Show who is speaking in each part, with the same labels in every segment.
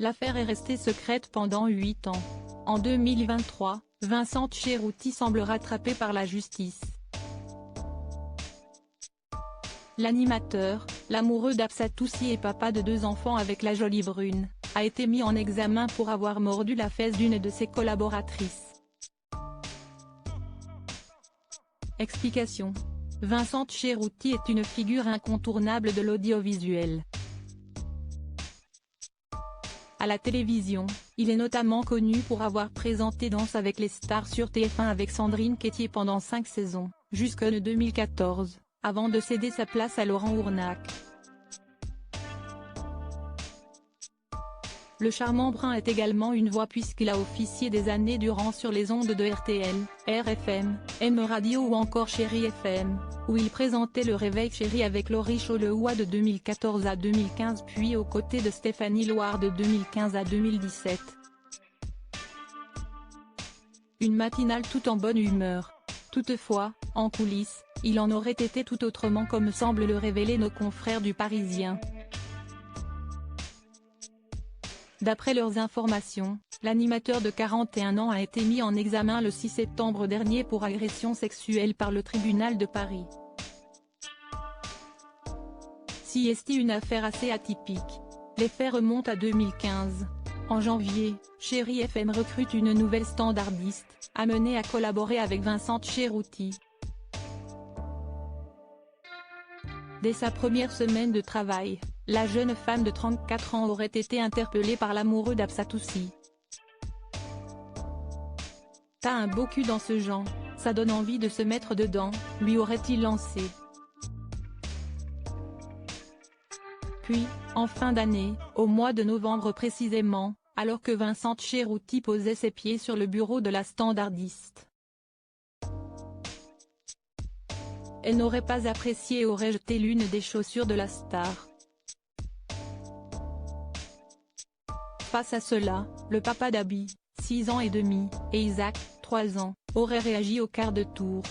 Speaker 1: L'affaire est restée secrète pendant 8 ans. En 2023, Vincent Cherouti semble rattrapé par la justice. L'animateur, l'amoureux d'Afsa Toussi et papa de 2 enfants avec la jolie brune, a été mis en examen pour avoir mordu la fesse d'une de ses collaboratrices. Explication. Vincent Cherouti est une figure incontournable de l'audiovisuel. À la télévision, il est notamment connu pour avoir présenté Danse avec les stars sur TF1 avec Sandrine Quétier pendant 5 saisons, jusqu'en 2014, avant de céder sa place à Laurent Ournac. Le charmant brun est également une voix puisqu'il a officié des années durant sur les ondes de RTL, RFM, M Radio ou encore Chéri FM, où il présentait le Réveil Chéri avec Laurie Cholewa de 2014 à 2015 puis aux côtés de Stéphanie Loire de 2015 à 2017. Une matinale tout en bonne humeur. Toutefois, en coulisses, il en aurait été tout autrement comme semblent le révéler nos confrères du Parisien. D'après leurs informations, l'animateur de 41 ans a été mis en examen le 6 septembre dernier pour agression sexuelle par le tribunal de Paris. Si est une affaire assez atypique. Les faits remontent à 2015. En janvier, Chéri FM recrute une nouvelle standardiste, amenée à collaborer avec Vincent Cherouti. Dès sa première semaine de travail, la jeune femme de 34 ans aurait été interpellée par l'amoureux d'Afsa Toussi. « T'as un beau cul dans ce genre, ça donne envie de se mettre dedans », lui aurait-il lancé. Puis, en fin d'année, au mois de novembre précisément, alors que Vincent Cherouti posait ses pieds sur le bureau de la standardiste. Elle n'aurait pas apprécié et aurait jeté l'une des chaussures de la star. Face à cela, le papa d'Abby, 6 ans et demi, et Isaac, 3 ans, auraient réagi au quart de tour.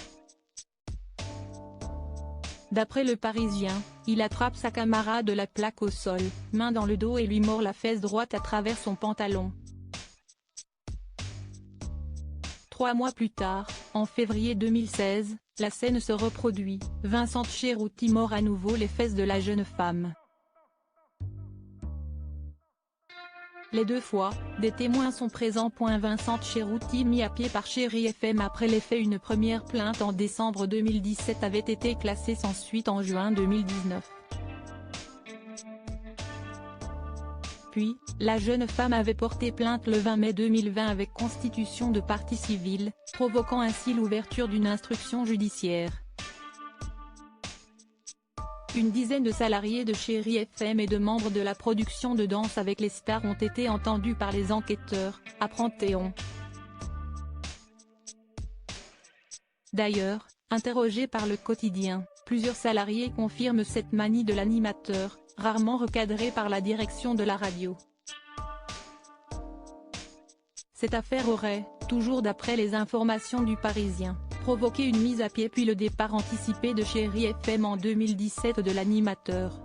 Speaker 1: D'après Le Parisien, il attrape sa camarade la plaque au sol, main dans le dos et lui mord la fesse droite à travers son pantalon. 3 mois plus tard, en février 2016, la scène se reproduit, Vincent Cherouti mord à nouveau les fesses de la jeune femme. Les 2 fois, des témoins sont présents. Vincent Cherouti mis à pied par Chéri FM après les faits. Une première plainte en décembre 2017 avait été classée sans suite en juin 2019. Puis, la jeune femme avait porté plainte le 20 mai 2020 avec constitution de partie civile, provoquant ainsi l'ouverture d'une instruction judiciaire. Une dizaine de salariés de Chéri FM et de membres de la production de Danse avec les stars ont été entendus par les enquêteurs, apprend Théon. D'ailleurs, interrogés par Le Quotidien, plusieurs salariés confirment cette manie de l'animateur, rarement recadrée par la direction de la radio. Cette affaire aurait, toujours d'après les informations du Parisien, provoqué une mise à pied puis le départ anticipé de Chéri FM en 2017 de l'animateur.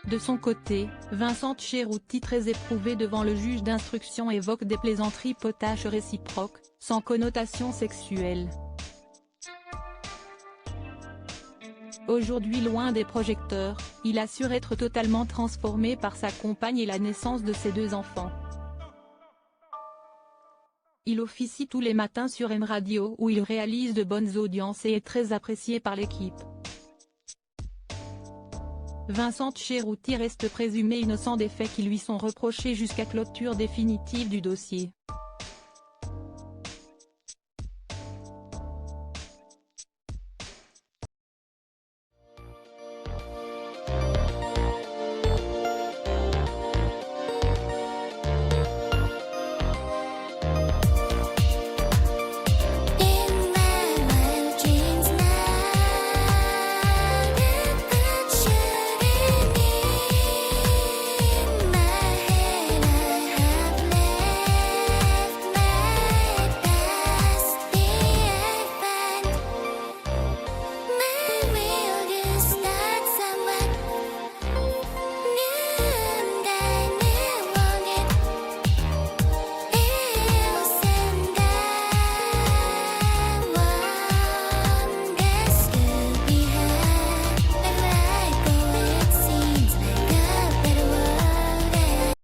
Speaker 1: De son côté, Vincent Cherouti, très éprouvé devant le juge d'instruction, évoque des plaisanteries potaches réciproques, sans connotation sexuelle. Aujourd'hui loin des projecteurs, il assure être totalement transformé par sa compagne et la naissance de ses 2 enfants. Il officie tous les matins sur M Radio où il réalise de bonnes audiences et est très apprécié par l'équipe. Vincent Cherouti reste présumé innocent des faits qui lui sont reprochés jusqu'à clôture définitive du dossier.